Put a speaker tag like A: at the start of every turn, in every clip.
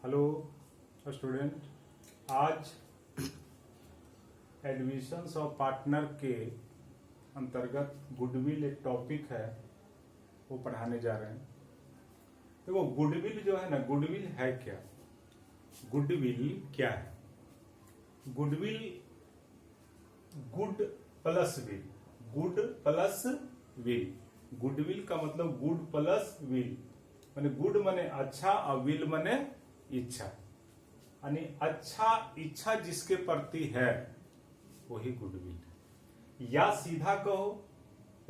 A: Hello student, आज admissions of partner के अंतर्गत गुडविल एक टॉपिक है, वो पढ़ाने जा रहे हैं। देखो गुडविल जो है ना, गुडविल है क्या? गुडविल क्या है? Goodwill good plus will, good plus will. Goodwill का मतलब गुड प्लस विल, माने गुड माने अच्छा और विल माने इच्छा, यानी अच्छा इच्छा जिसके प्रति है वही गुडविल है। या सीधा कहो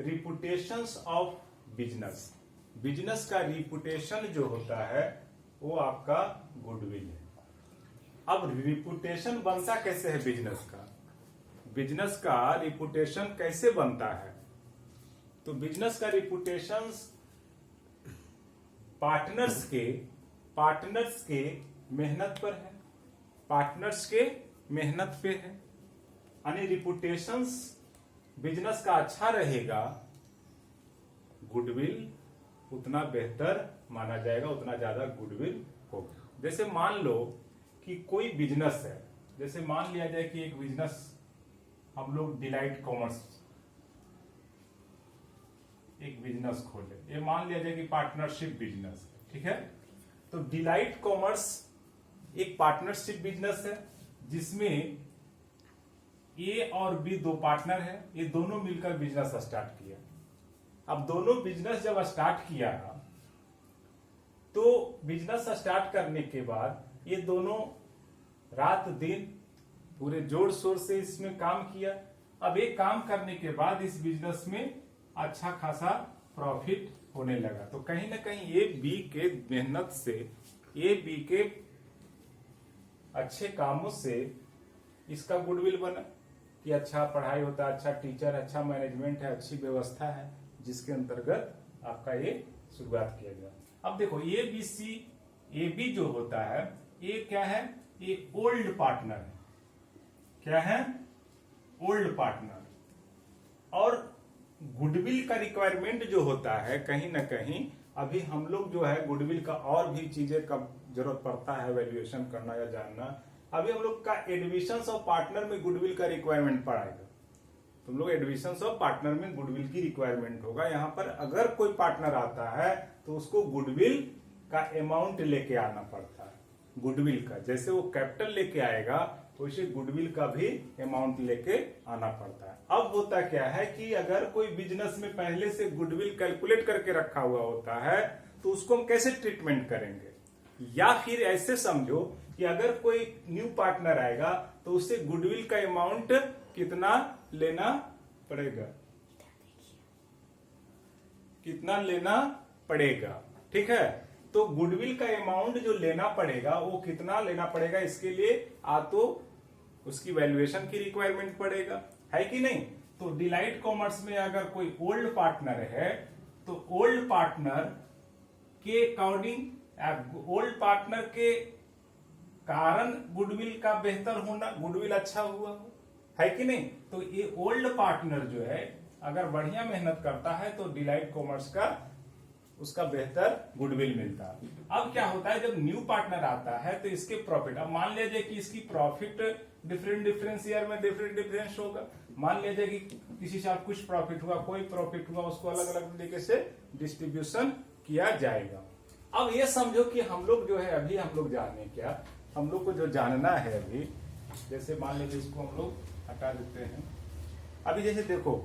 A: रिपुटेशंस ऑफ बिजनेस, बिजनेस का रिपुटेशन जो होता है वो आपका गुडविल है। अब रिपुटेशन बनता कैसे है बिजनेस का? बिजनेस का रिपुटेशन कैसे बनता है? तो बिजनेस का रिपुटेशन पार्टनर्स के मेहनत पर है, पार्टनर्स के मेहनत पे है। यानी रिपुटेशंस बिजनेस का अच्छा रहेगा, गुडविल उतना बेहतर माना जाएगा, उतना ज्यादा गुडविल होगा। जैसे मान लो कि कोई बिजनेस है, जैसे मान लिया जाए कि एक बिजनेस हम लोग डिलाइट कॉमर्स एक बिजनेस खोले, ये मान लिया जाए कि पार्टनरशिप बिजनेस है, ठीक है। तो डिलाइट कॉमर्स एक पार्टनरशिप बिजनेस है जिसमें ए और बी दो पार्टनर है, ये दोनों मिलकर बिजनेस स्टार्ट किया। अब दोनों बिजनेस जब स्टार्ट किया तो बिजनेस स्टार्ट करने के बाद ये दोनों रात दिन पूरे जोर शोर से इसमें काम किया। अब एक काम करने के बाद इस बिजनेस में अच्छा खासा प्रॉफिट होने लगा, तो कहीं ना कहीं ए बी के मेहनत से, ए बी के अच्छे कामों से इसका गुडविल बना कि अच्छा पढ़ाई होता है, अच्छा टीचर, अच्छा मैनेजमेंट है, अच्छी व्यवस्था है, जिसके अंतर्गत आपका ये शुरुआत किया गया। अब देखो A B C, A B जो होता है ये क्या है? ये ओल्ड पार्टनर है। क्या है? Old partner. और गुडविल का रिक्वायरमेंट जो होता है कहीं ना कहीं, अभी हम लोग जो है गुडविल का और भी चीजें का जरूरत पड़ता है वैल्यूएशन करना या जानना। अभी हम लोग का एडमिशंस ऑफ पार्टनर में गुडविल का रिक्वायरमेंट पड़ेगा। तुम लोग एडमिशंस ऑफ पार्टनर में गुडविल की रिक्वायरमेंट होगा। यहाँ पर अगर कोई पार्टनर आता है तो उसको गुडविल का अमाउंट लेके आना पड़ता है। गुडविल का जैसे वो कैपिटल लेके आएगा वैसे गुडविल का भी अमाउंट लेके आना पड़ता है। अब होता क्या है कि अगर कोई बिजनेस में पहले से गुडविल कैलकुलेट करके रखा हुआ होता है तो उसको हम कैसे ट्रीटमेंट करेंगे? या फिर ऐसे समझो कि अगर कोई न्यू पार्टनर आएगा तो उससे गुडविल का अमाउंट कितना लेना पड़ेगा, कितना लेना पड़ेगा, ठीक है। तो गुडविल का अमाउंट जो लेना पड़ेगा वो कितना लेना पड़ेगा, इसके लिए आ तो उसकी वैल्यूएशन की रिक्वायरमेंट पड़ेगा, है कि नहीं। तो डिलाइट कॉमर्स में अगर कोई ओल्ड पार्टनर है तो ओल्ड पार्टनर के अकॉर्डिंग, ओल्ड पार्टनर के कारण गुडविल का बेहतर होना, गुडविल अच्छा हुआ हो, है कि नहीं। तो ये ओल्ड पार्टनर जो है अगर बढ़िया मेहनत करता है तो डिलाइट कॉमर्स का उसका बेहतर गुडविल मिलता है। अब क्या होता है जब न्यू पार्टनर आता है तो इसके प्रॉफिट, अब मान लीजिए कि इसकी प्रॉफिट डिफरेंस ईयर में डिफरेंस होगा। मान लीजिए कि किसी साल कुछ प्रॉफिट हुआ, कोई प्रॉफिट हुआ, उसको अलग अलग तरीके से डिस्ट्रीब्यूशन किया जाएगा। अब ये समझो कि हम लोग जो है अभी हम लोग जाने क्या, हम लोग को जो जानना है अभी, जैसे मान लीजिए इसको हम लोग हटा देते हैं। अभी जैसे देखो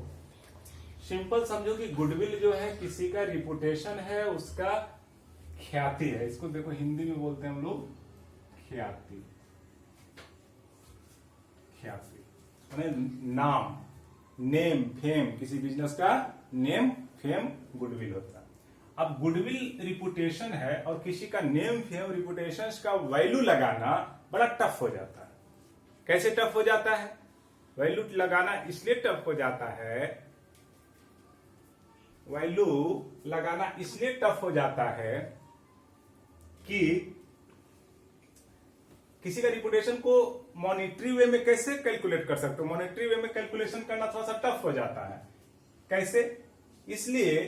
A: सिंपल समझो कि गुडविल जो है किसी का रिपुटेशन है, उसका ख्याति है। इसको देखो हिंदी में बोलते हैं हम लोग ख्याति, ख्याति माने नाम, नेम, फेम। किसी बिजनेस का नेम, फेम, गुडविल होता है। अब गुडविल रिपुटेशन है और किसी का नेम, फेम, रिपुटेशन का वैल्यू लगाना बड़ा टफ हो जाता है। कैसे टफ हो जाता है? वैल्यू लगाना इसलिए टफ हो जाता है, वैल्यू लगाना इसलिए टफ हो जाता है कि किसी का रिपुटेशन को मॉनेटरी वे में कैसे कैलकुलेट कर सकते हो? मॉनेटरी वे में कैलकुलेशन करना थोड़ा सा टफ हो जाता है। कैसे? इसलिए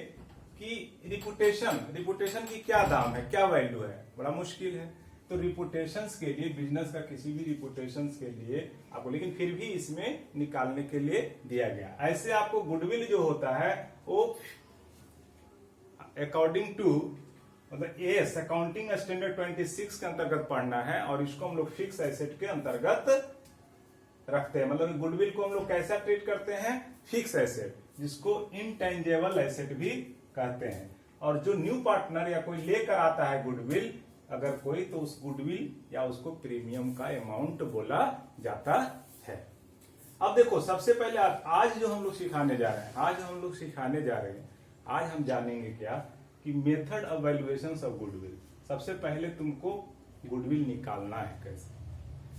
A: कि रिपुटेशन की क्या दाम है, क्या वैल्यू है, बड़ा मुश्किल है। तो रिपुटेशंस के लिए, बिजनेस का किसी भी रिपुटेशंस के लिए आपको, लेकिन फिर भी इसमें निकालने के लिए दिया गया। ऐसे आपको गुडविल जो होता है वो अकॉर्डिंग टू मतलब एस अकाउंटिंग स्टैंडर्ड 26 के अंतर्गत पढ़ना है, और इसको हम लोग फिक्स एसेट के अंतर्गत रखते हैं। मतलब गुडविल को हम लोग कैसा ट्रीट करते हैं, फिक्स एसेट, जिसको इनटेंजेबल एसेट भी कहते हैं। और जो न्यू पार्टनर या कोई लेकर आता है गुडविल अगर कोई, तो उस गुडविल या उसको प्रीमियम का अमाउंट बोला जाता है। अब देखो, सबसे पहले आज जो हम लोग सिखाने जा रहे हैं, आज हम जानेंगे क्या कि method of valuation of goodwill. सबसे पहले तुमको गुडविल निकालना है कैसे।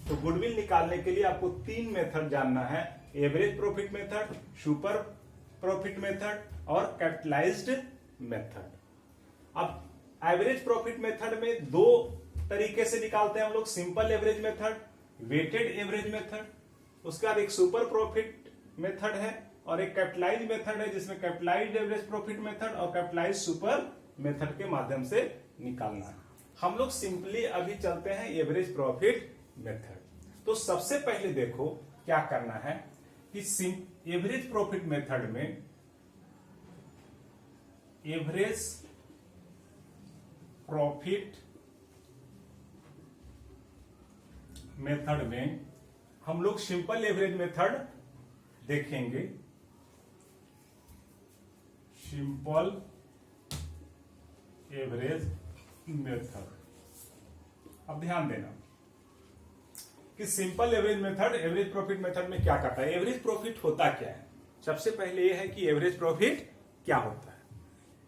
A: तो गुडविल निकालने के लिए आपको 3 मेथड जानना है, average profit method, super profit method और कैपिटलाइज्ड मेथड। अब एवरेज प्रॉफिट मेथड में 2 तरीके से निकालते हैं हम लोग, simple average method, weighted average method. उसके बाद एक सुपर प्रॉफिट मेथड है और एक कैपिटलाइज्ड मेथड है, जिसमें कैपिटलाइज्ड एवरेज प्रॉफिट मेथड और कैपिटलाइज्ड सुपर मेथड के माध्यम से निकालना है। हम लोग सिंपली अभी चलते हैं एवरेज प्रॉफिट मेथड। तो सबसे पहले देखो क्या करना है कि एवरेज प्रॉफिट मेथड में, एवरेज प्रॉफिट मेथड में हम लोग सिंपल एवरेज मेथड देखेंगे। सिंपल एवरेज मेथड, अब ध्यान देना कि simple average method average profit method में क्या करता है। एवरेज प्रॉफिट होता क्या है, सबसे पहले यह है कि एवरेज प्रॉफिट क्या होता है।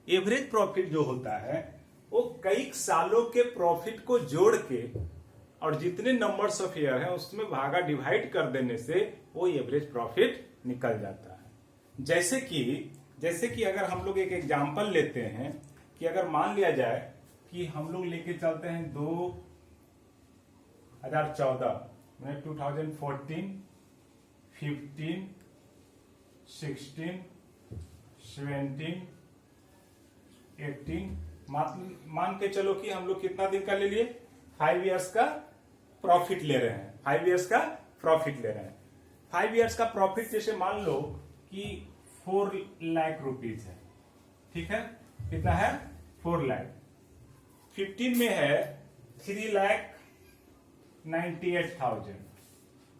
A: एवरेज प्रॉफिट जो होता है वो कई सालों के प्रॉफिट को जोड़ के और जितने नंबर्स ऑफ ईयर है उसमें भागा डिवाइड कर देने से वो एवरेज प्रॉफिट निकल जाता है। जैसे कि अगर हम लोग एक एग्जांपल लेते हैं कि अगर मान लिया जाए कि हम लोग लेके चलते हैं 2014 में 2014, 15, 16, 17, 18, मान के चलो कि हम लोग कितना दिन का ले लिए, 5 इयर्स का प्रॉफिट ले रहे हैं। 5 इयर्स का प्रॉफिट ले रहे हैं। 5 इयर्स का प्रॉफिट जैसे मान लो कि 4 लाख रुपीज है, ठीक है, कितना है 4 लाख। 15 में है 3,98,000,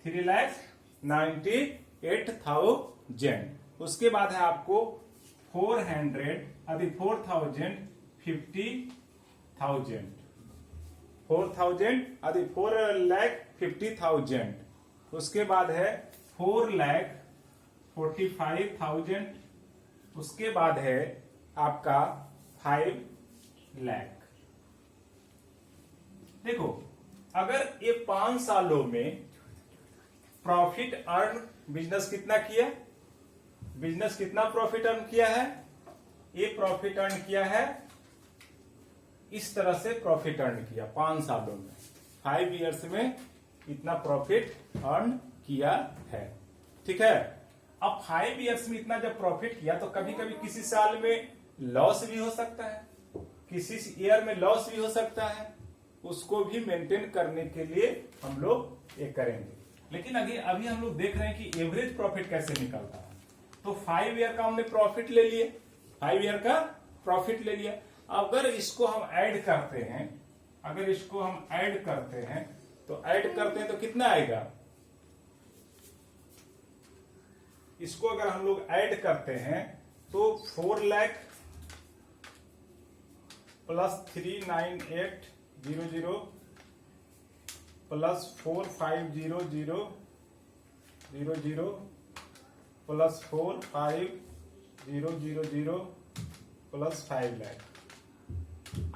A: 3,98,000। उसके बाद है आपको 400 अभी 4,50,000, 4,000 अभी 4,50,000। उसके बाद है 4,45,000। उसके बाद है आपका 5 लाख। देखो, अगर ये 5 सालों में प्रॉफिट अर्न बिजनेस कितना किया, बिजनेस कितना प्रॉफिट अर्न किया है, ये प्रॉफिट अर्न किया है, इस तरह से प्रॉफिट अर्न किया 5 सालों में, 5 इयर्स में इतना प्रॉफिट अर्न किया है, ठीक है। अब 5 इयर्स में इतना जब प्रॉफिट किया तो कभी कभी किसी साल में लॉस भी हो सकता है, किसी ईयर में लॉस भी हो सकता है, उसको भी मेंटेन करने के लिए हम लोग ये करेंगे। लेकिन अभी हम लोग देख रहे हैं कि एवरेज प्रॉफिट कैसे निकलता है। तो 5 ईयर का हमने प्रॉफिट ले लिए, 5 ईयर का प्रॉफिट ले लिया। अगर इसको हम ऐड करते हैं, तो कितना आएगा, इसको अगर हम लोग ऐड करते हैं तो 4 lakh plus 3,98,000 plus 4,50,000 plus 4,50,000 plus 5 lakh,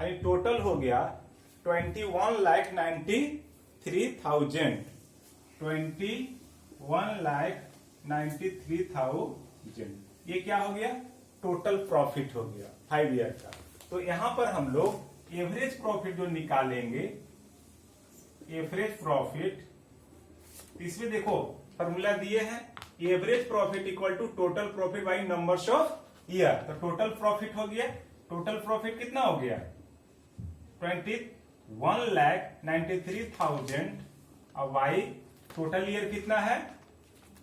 A: आई टोटल हो गया 21,93,000, 21,93,000। ये क्या हो गया, टोटल प्रॉफिट हो गया 5 ईयर का। तो यहां पर हम लोग एवरेज प्रॉफिट जो निकालेंगे, एवरेज प्रॉफिट, इसमें देखो फॉर्मूला दिए हैं, average profit equal to total profit by numbers of year. तो टोटल प्रॉफिट हो गया, टोटल प्रॉफिट कितना हो गया 1,93,000। अब वाई टोटल ईयर कितना है,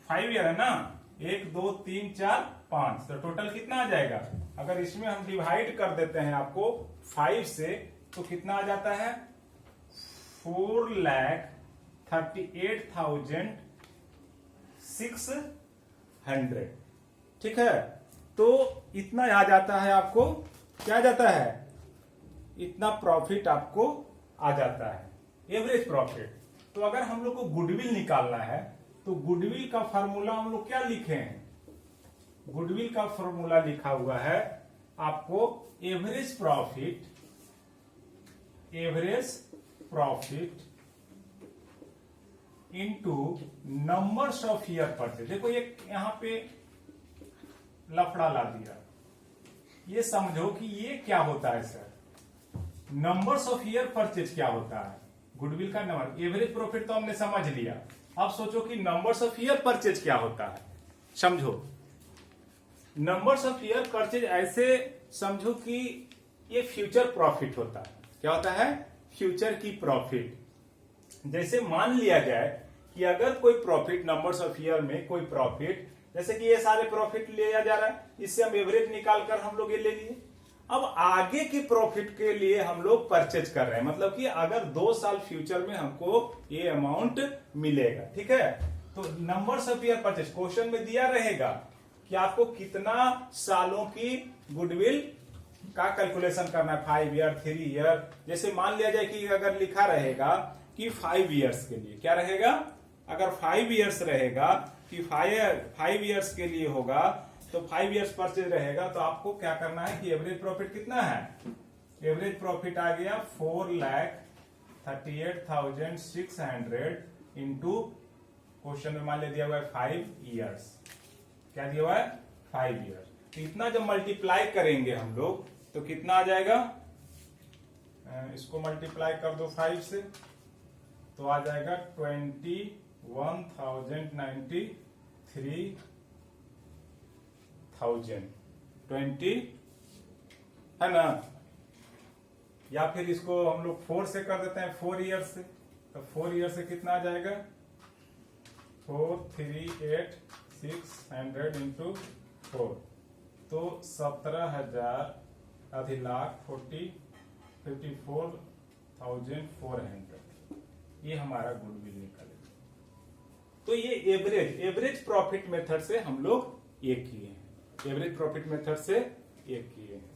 A: 5 ईयर है ना, 1 2 3 4 5, तो टोटल कितना आ जाएगा, अगर इसमें हम डिवाइड कर देते हैं आपको 5 से, तो कितना आ जाता है 4,38,600। ठीक है, तो इतना आ जाता है आपको, क्या जाता है, इतना प्रॉफिट आपको आ जाता है, एवरेज प्रॉफिट। तो अगर हम लोग को गुडविल निकालना है, तो गुडविल का फॉर्मूला हम लोग क्या लिखे हैं, गुडविल का फॉर्मूला लिखा हुआ है आपको average profit into numbers of year purchase. देखो ये यहां पे लफड़ा ला दिया, ये समझो कि ये क्या होता है sir, numbers of year purchase क्या होता है, गुडविल का नंबर। एवरेज प्रॉफिट तो हमने समझ लिया, अब सोचो कि नंबर्स ऑफ ईयर परचेज क्या होता है। समझो नंबर्स ऑफ ईयर परचेज ऐसे समझो कि ये फ्यूचर प्रॉफिट होता है। क्या होता है, फ्यूचर की प्रॉफिट। जैसे मान लिया जाए कि अगर कोई प्रॉफिट नंबर्स ऑफ ईयर में कोई प्रॉफिट, जैसे कि ये सारे प्रॉफिट लिया जा रहा है, इससे हम एवरेज निकालकर हम लोग ये ले लिए। अब आगे के प्रॉफिट के लिए हम लोग परचेज कर रहे हैं, मतलब कि अगर 2 साल फ्यूचर में हमको ये अमाउंट मिलेगा। ठीक है, तो numbers of year purchase question में दिया रहेगा कि आपको कितना सालों की गुडविल का कैलकुलेशन करना है, 5 ईयर 3 ईयर। जैसे मान लिया जाए कि अगर लिखा रहेगा कि 5 ईयर्स के लिए, क्या रहेगा, अगर 5 ईयर्स रहेगा कि 5 ईयर्स के लिए होगा, तो 5 ईयर्स परचेज रहेगा, तो आपको क्या करना है कि एवरेज प्रॉफिट कितना है, एवरेज प्रॉफिट आ गया 4,38,600 इंटू क्वेश्चन में मान लिया दिया हुआ है 5 ईयर्स। क्या दिया हुआ है, 5 ईयर्स। तो इतना जब मल्टीप्लाई करेंगे हम लोग, तो कितना आ जाएगा, इसको मल्टीप्लाई कर दो 5 से, तो आ जाएगा 21,93,020 है ना। या फिर इसको हम लोग 4 से कर देते हैं, 4 ईयर से, तो 4 ईयर से कितना आ जाएगा, 4,38,600 इंटू 4, तो 17,000 आधी लाख 54,400, ये हमारा गुडविल निकलेगा। तो ये एवरेज प्रॉफिट मेथड से हम लोग ये किए हैं, एवरेज प्रॉफिट मेथड से ये किए हैं।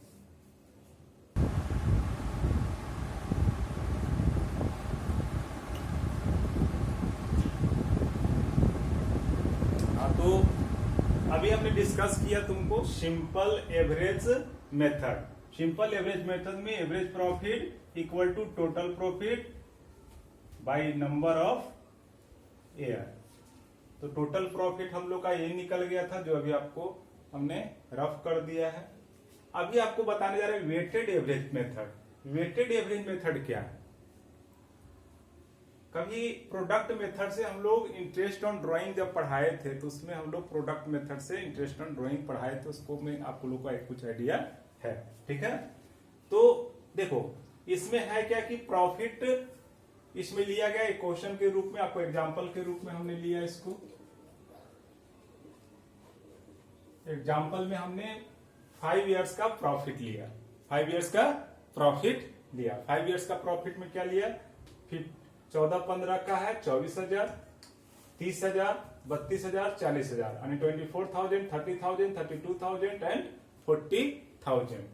A: तो अभी हमने डिस्कस किया तुमको simple average method. Simple average method में average profit equal to total profit by number of year. तो टोटल प्रॉफिट हम लोग का ये निकल गया था, जो अभी आपको हमने रफ कर दिया है। अभी आपको बताने जा रहे हैं weighted average method. Weighted average method क्या है, कभी प्रोडक्ट मेथड से हम लोग इंटरेस्ट ऑन ड्राइंग जब पढ़ाए थे, तो उसमें हम लोग प्रोडक्ट मेथड से इंटरेस्ट ऑन ड्राइंग पढ़ाए थे, उसको में आप लोगों का कुछ आइडिया है। ठीक है, तो देखो इसमें है क्या कि प्रॉफिट इसमें लिया गया एक क्वेश्चन के रूप में, आपको एग्जांपल के रूप में हमने लिया इसको। एग्जांपल में हमने 5 इयर्स का प्रॉफिट लिया, 5 इयर्स का प्रॉफिट लिया। 5 इयर्स का प्रॉफिट में क्या लिया, फिर 14-15 का है 24,000, 30,000, 32,000, 40,000, यानी 24,000, 30,000, 32,000 एंड 40,000।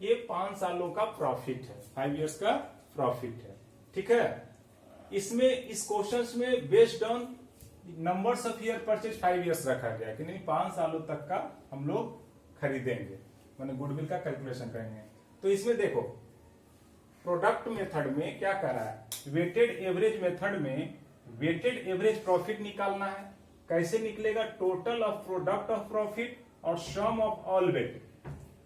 A: ये 5 सालों का प्रॉफिट है, 5 इयर्स का प्रॉफिट है। ठीक है, इसमें इस क्वेश्चन में based on numbers of year purchase 5 years रखा गया कि नहीं 5 सालों तक का हम लोग खरीदेंगे, माने गुडविल का कैलकुलेशन करेंगे। तो इसमें देखो प्रोडक्ट मेथड में क्या कर रहा है, वेटेड एवरेज मेथड में वेटेड एवरेज प्रॉफिट निकालना है। कैसे निकलेगा, total of product of profit और सम ऑफ ऑल वेटेड।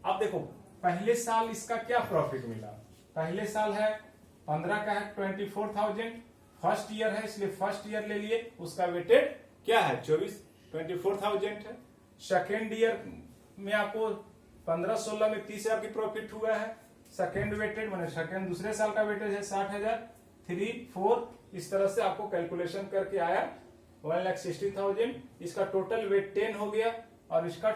A: अब देखो पहले साल इसका क्या प्रॉफिट मिला, पहले साल है 15 का है 24,000, फर्स्ट ईयर है इसलिए फर्स्ट ईयर ले लिए, उसका वेटेड क्या है 24,000 है। सेकेंड ईयर में आपको 15-16 में 30,000 की प्रॉफिट हुआ है, सेकेंड वेटेड मैंने सेकेंड दूसरे साल का वेटेज है 60,000, 3, 4 इस तरह से आपको कैलकुलेशन करके आया 1,60,000। इसका टोटल वेट 10 हो गया और इसका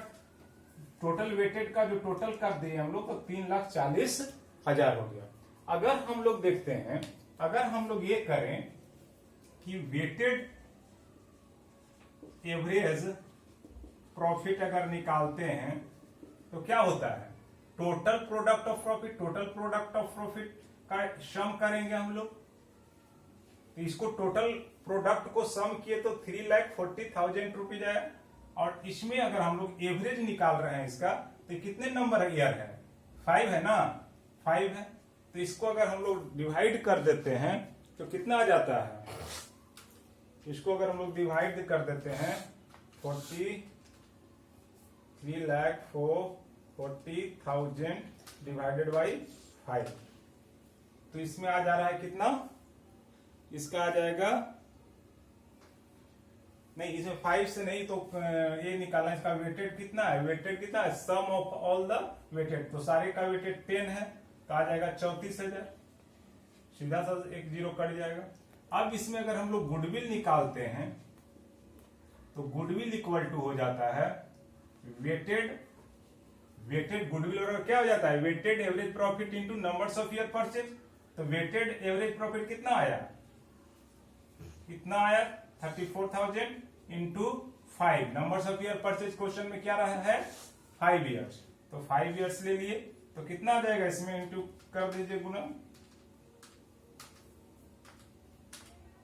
A: टोटल वेटेड का जो टोटल कर दिए हम लोग तो 3,40,000 हो गया। अगर हम लोग देखते हैं, अगर हम लोग ये करें कि वेटेड एवरेज प्रॉफिट अगर निकालते हैं तो क्या होता है, total product of profit, total product of profit का सम करेंगे हम लोग। तो इसको टोटल प्रोडक्ट को सम किए तो 3,40,000 रुपीज आया। और इसमें अगर हम लोग एवरेज निकाल रहे हैं इसका तो कितने नंबर ईयर है, 5 है ना, 5 है। तो इसको अगर हम लोग डिवाइड कर देते हैं तो कितना आ जाता है, इसको अगर हम लोग डिवाइड कर देते हैं 3,40,000 डिवाइडेड बाई 5 तो इसमें आ जा रहा है कितना, इसका आ जाएगा नहीं, इसमें 5 से नहीं तो ये निकालना, इसका वेटेड कितना है, वेटेड कितना है, सम ऑफ ऑल द वेटेड, तो सारे का वेटेड 10 है तो आ जाएगा 34,000, सीधा सा एक जीरो कट जाएगा। अब इसमें अगर हम लोग गुडविल निकालते हैं तो गुडविल इक्वल टू हो जाता है वेटेड गुडविल और क्या हो जाता है, weighted average profit into numbers of year purchase. तो वेटेड एवरेज प्रॉफिट कितना आया, 34,000 into 5, numbers of year purchase question में क्या रहा है 5 ईयर्स, तो 5 ईयर्स ले लिए तो कितना आ जाएगा, इसमें इंटू कर दीजिए गुना,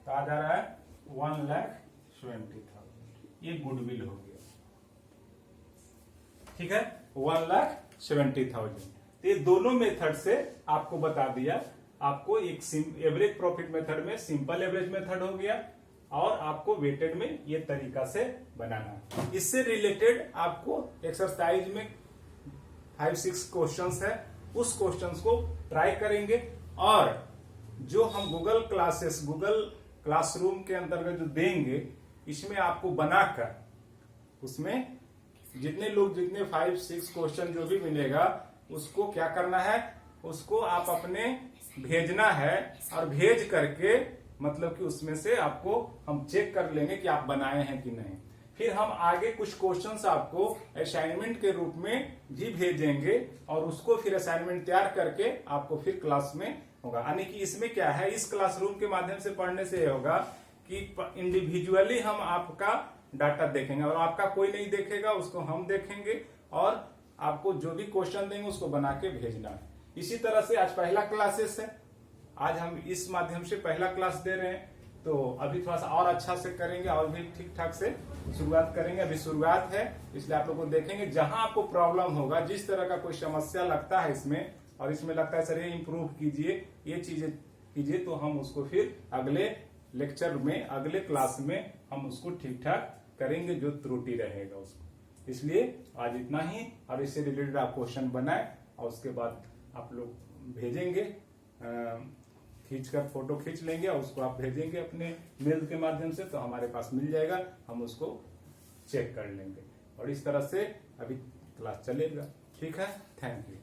A: तो आ जा रहा है 1,70,000। ये गुडविल हो गया, ठीक है, 1,70,000। तो ये दोनों मेथड से आपको बता दिया। आपको एक एवरेज प्रॉफिट मेथड में सिंपल एवरेज मेथड हो गया और आपको वेटेड में ये तरीका से बनाना। इससे रिलेटेड आपको एक्सरसाइज में 5-6 क्वेश्चंस है, उस क्वेश्चंस को ट्राई करेंगे और जो हम गूगल क्लासरूम के अंतर्गत जो देंगे इसमें आपको बनाकर उसमें जितने 5-6 क्वेश्चन जो भी मिलेगा उसको क्या करना है, उसको आप अपने भेजना है और भेज करके मतलब कि उसमें से आपको हम चेक कर लेंगे कि आप बनाए हैं कि नहीं। फिर हम आगे कुछ क्वेश्चंस आपको असाइनमेंट के रूप में भी भेजेंगे और उसको फिर असाइनमेंट तैयार करके आपको फिर क्लास में होगा। यानी कि इसमें क्या है, इस क्लासरूम के माध्यम से पढ़ने से होगा कि इंडिविजुअली हम आपका डाटा देखेंगे और आपका कोई नहीं देखेगा, उसको हम देखेंगे और आपको जो भी क्वेश्चन देंगे उसको बना के भेजना है। इसी तरह से आज पहला क्लासेस है, आज हम इस माध्यम से पहला क्लास दे रहे हैं, तो अभी थोड़ा सा और अच्छा से करेंगे और भी ठीक ठाक से शुरुआत करेंगे। अभी शुरुआत है इसलिए आप लोग को देखेंगे, जहां आपको प्रॉब्लम होगा, जिस तरह का कोई समस्या लगता है इसमें और इसमें लगता है सर ये इम्प्रूव कीजिए, ये चीजें कीजिए, तो हम उसको फिर अगले लेक्चर में अगले क्लास में हम उसको ठीक ठाक करेंगे जो त्रुटि रहेगा उसको। इसलिए आज इतना ही और इससे रिलेटेड आप क्वेश्चन बनाए और उसके बाद आप लोग भेजेंगे, खींचकर फोटो खींच लेंगे और उसको आप भेजेंगे अपने मेल के माध्यम से, तो हमारे पास मिल जाएगा, हम उसको चेक कर लेंगे और इस तरह से अभी क्लास चलेगा। ठीक है, थैंक यू।